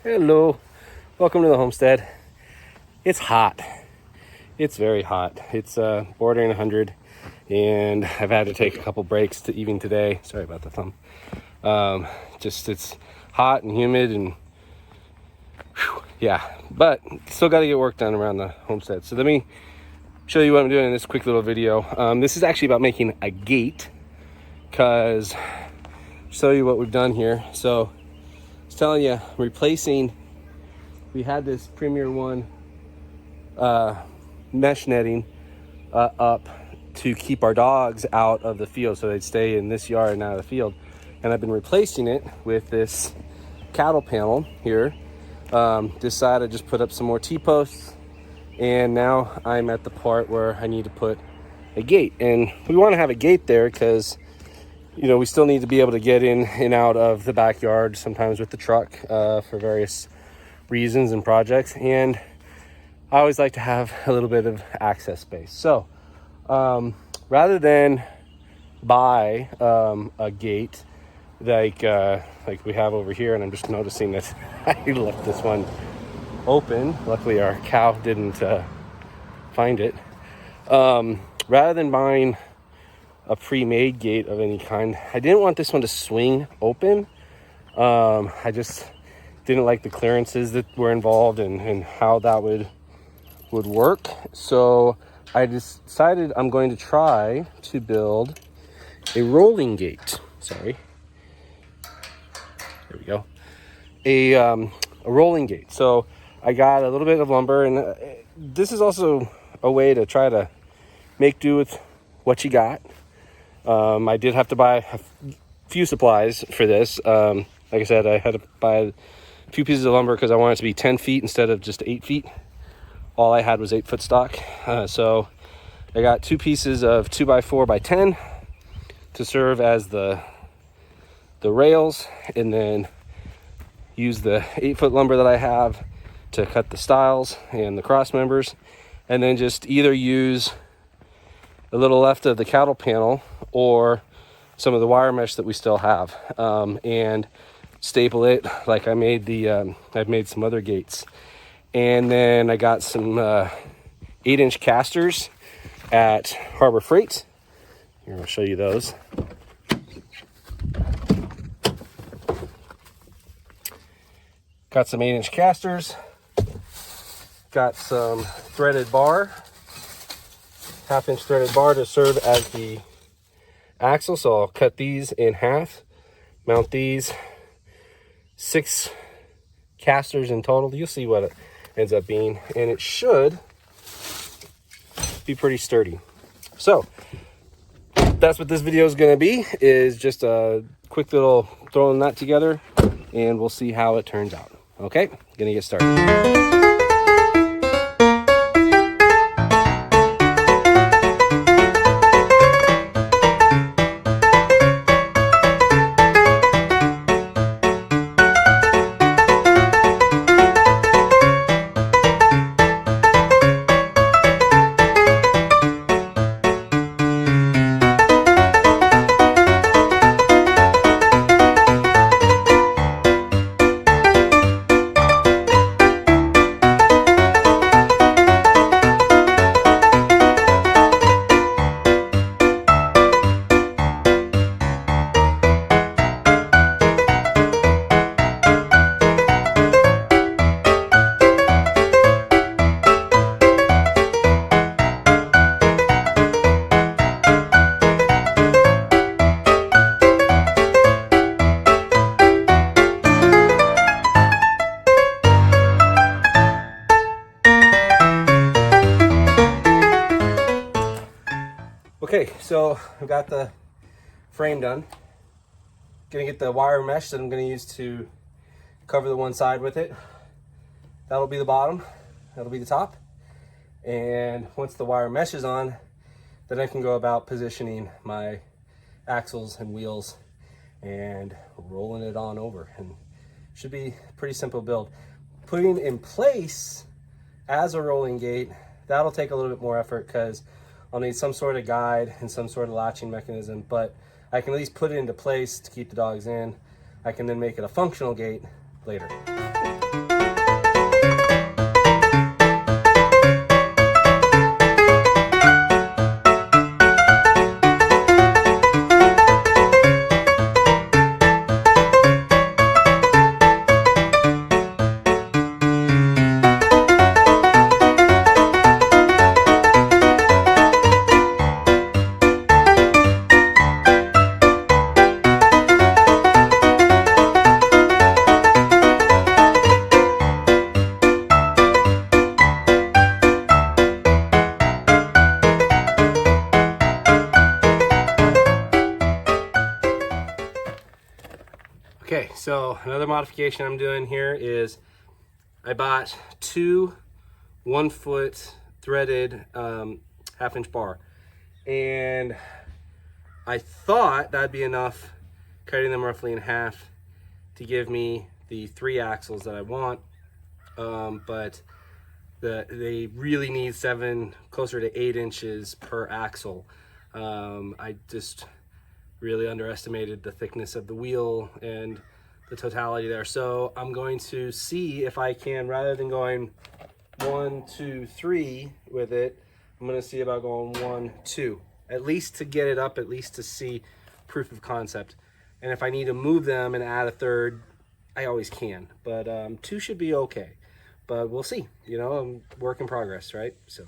Hello, welcome to the homestead. It's hot. It's very hot. It's bordering 100, and I've had to take a couple breaks to even today. Sorry about the thumb. Just it's hot and humid, and whew, yeah, but still got to get work done around the homestead. So let me show you what I'm doing in this quick little video. This is actually about making a gate, because show you what we've done here. So I was telling you, replacing, we had this Premier One mesh netting up to keep our dogs out of the field, so they'd stay in this yard and out of the field. And I've been replacing it with this cattle panel here. This side I just put up some more T-posts, and now I'm at the part where I need to put a gate. And we want to have a gate there because, you know, we still need to be able to get in and out of the backyard sometimes with the truck for various reasons and projects. And I always like to have a little bit of access space. So rather than buy a gate like we have over here, and I'm just noticing that I left this one open. Luckily our cow didn't find it. Rather than buying a pre-made gate of any kind, I didn't want this one to swing open. I just didn't like the clearances that were involved and how that would work. So I decided I'm going to try to build a rolling gate. Sorry. There we go. A rolling gate. So I got a little bit of lumber, and this is also a way to try to make do with what you got. I did have to buy a few supplies for this. Like I said, I had to buy a few pieces of lumber because I wanted it to be 10 feet instead of just 8 feet. All I had was 8-foot stock. So I got 2 pieces of 2x4x10 to serve as the rails, and then use the 8-foot lumber that I have to cut the stiles and the cross members, and then just either use a little left of the cattle panel or some of the wire mesh that we still have, and staple it like I made I've made some other gates. And then I got some 8-inch casters at Harbor Freight. Here, I'll show you those. Got some 8-inch casters. Got some threaded bar, 1/2-inch threaded bar to serve as the axle. So I'll cut these in half, mount these, 6 casters in total. You'll see what it ends up being, and it should be pretty sturdy. So that's what this video is going to be, is just a quick little throwing that together, and we'll see how it turns out. Okay, gonna get started. Okay, so I've got the frame done. Gonna get the wire mesh that I'm gonna use to cover the one side with it. That'll be the bottom, that'll be the top. And once the wire mesh is on, then I can go about positioning my axles and wheels and rolling it on over. And should be a pretty simple build. Putting in place as a rolling gate, that'll take a little bit more effort because I'll need some sort of guide and some sort of latching mechanism, but I can at least put it into place to keep the dogs in. I can then make it a functional gate later. Okay, so another modification I'm doing here is I bought 2 1-foot threaded 1/2-inch bar, and I thought that'd be enough, cutting them roughly in half to give me the 3 axles that I want, but they really need 7, closer to 8 inches per axle. I just really underestimated the thickness of the wheel and the totality there. So I'm going to see if I can, rather than going 1, 2, 3 with it, I'm going to see about going 1, 2, at least to get it up, at least to see proof of concept. And if I need to move them and add a third, I always can, but 2 should be okay. But we'll see, you know, work in progress, right? So.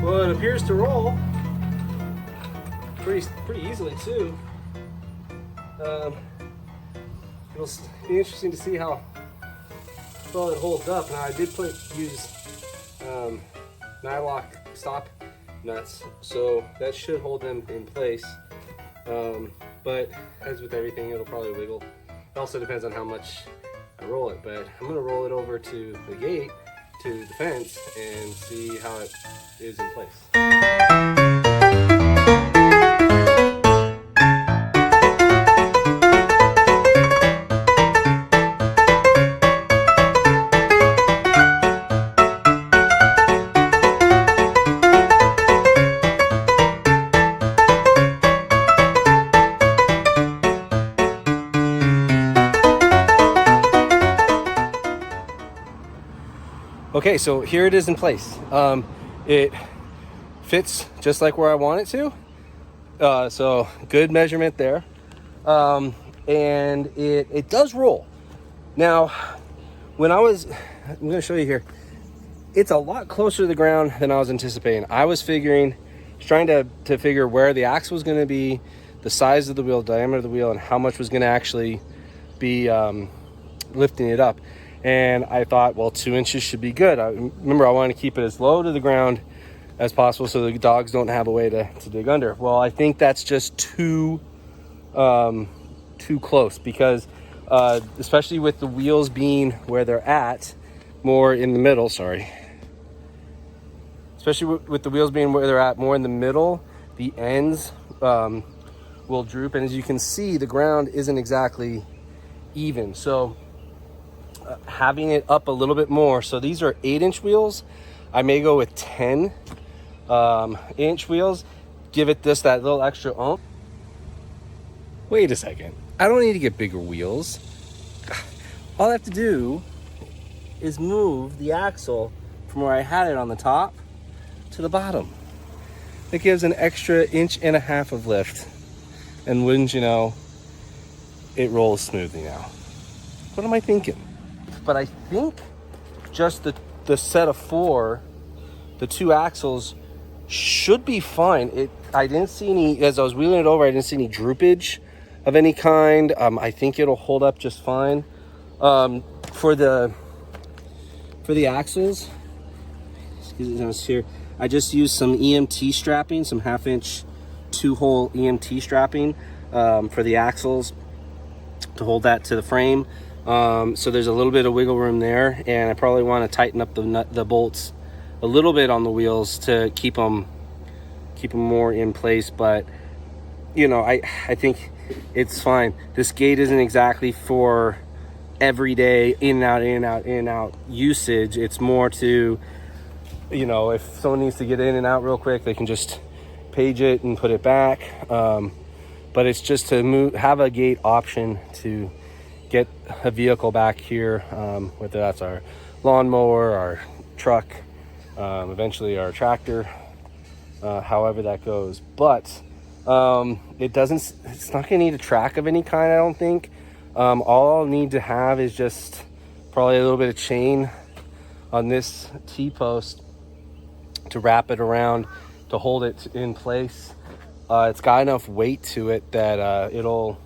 Well, it appears to roll pretty easily too. It'll be interesting to see how well it holds up. Now I did use Nylock stop nuts, so that should hold them in place. But as with everything, it'll probably wiggle. It also depends on how much I roll it. But I'm gonna roll it over to the gate, to the fence, and see how it is in place. Okay, so here it is in place. It fits just like where I want it to. So good measurement there. And it does roll. Now, I'm gonna show you here. It's a lot closer to the ground than I was anticipating. I was trying to figure where the axle was gonna be, the size of the wheel, diameter of the wheel, and how much was gonna actually be lifting it up. And I thought, well, 2 inches should be good. Remember, I wanted to keep it as low to the ground as possible so the dogs don't have a way to dig under. Well, I think that's just too close, because especially with the wheels being where they're at, more in the middle, especially with the wheels being where they're at more in the middle, the ends will droop. And as you can see, the ground isn't exactly even. So having it up a little bit more. So these are 8-inch wheels. I may go with 10-inch wheels. Give it that little extra oomph. Wait a second. I don't need to get bigger wheels. All I have to do is move the axle from where I had it on the top to the bottom. It gives an extra 1.5 inches of lift. And wouldn't you know, it rolls smoothly now. What am I thinking? But I think just the set of 4, the 2 axles should be fine. I didn't see any, as I was wheeling it over, I didn't see any droopage of any kind. I think it'll hold up just fine. For the axles, excuse me, here, I just used some EMT strapping, some 1/2-inch 2-hole EMT strapping for the axles to hold that to the frame. So there's a little bit of wiggle room there, and I probably want to tighten up the bolts a little bit on the wheels to keep them more in place. But you know, I think it's fine. This gate isn't exactly for everyday in and out, in and out, in and out usage. It's more to, you know, if someone needs to get in and out real quick, they can just page it and put it back. But it's just to have a gate option to get a vehicle back here, whether that's our lawnmower, our truck, eventually our tractor, however that goes. But it's not gonna need a track of any kind, I don't think. All I'll need to have is just probably a little bit of chain on this T-post to wrap it around to hold it in place. It's got enough weight to it that it'll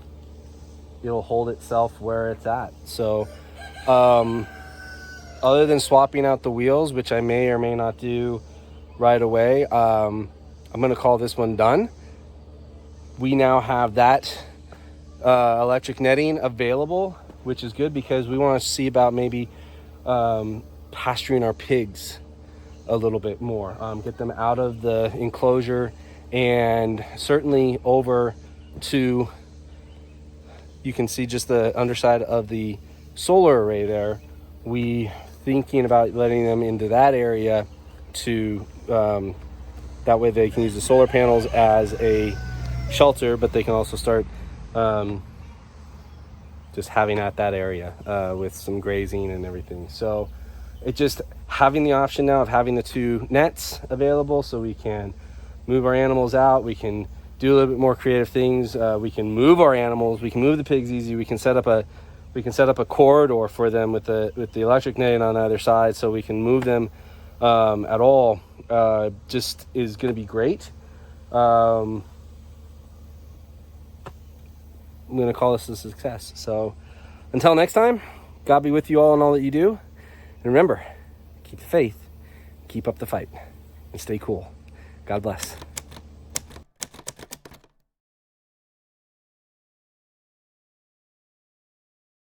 hold itself where it's at. So other than swapping out the wheels, which I may or may not do right away, I'm going to call this one done. We now have that electric netting available, which is good because we want to see about maybe pasturing our pigs a little bit more, get them out of the enclosure and certainly over to, you can see just the underside of the solar array there. We thinking about letting them into that area to that way they can use the solar panels as a shelter, but they can also start just having at that area with some grazing and everything. So it just having the option now of having the 2 nets available, so we can move our animals out, we can do a little bit more creative things, we can move our animals, we can move the pigs easy, we can set up a corridor for them with the electric netting on either side, so we can move them at all. Just is going to be great. I'm going to call this a success. So until next time, God be with you all in all that you do. And remember, keep the faith, keep up the fight, and stay cool. God bless.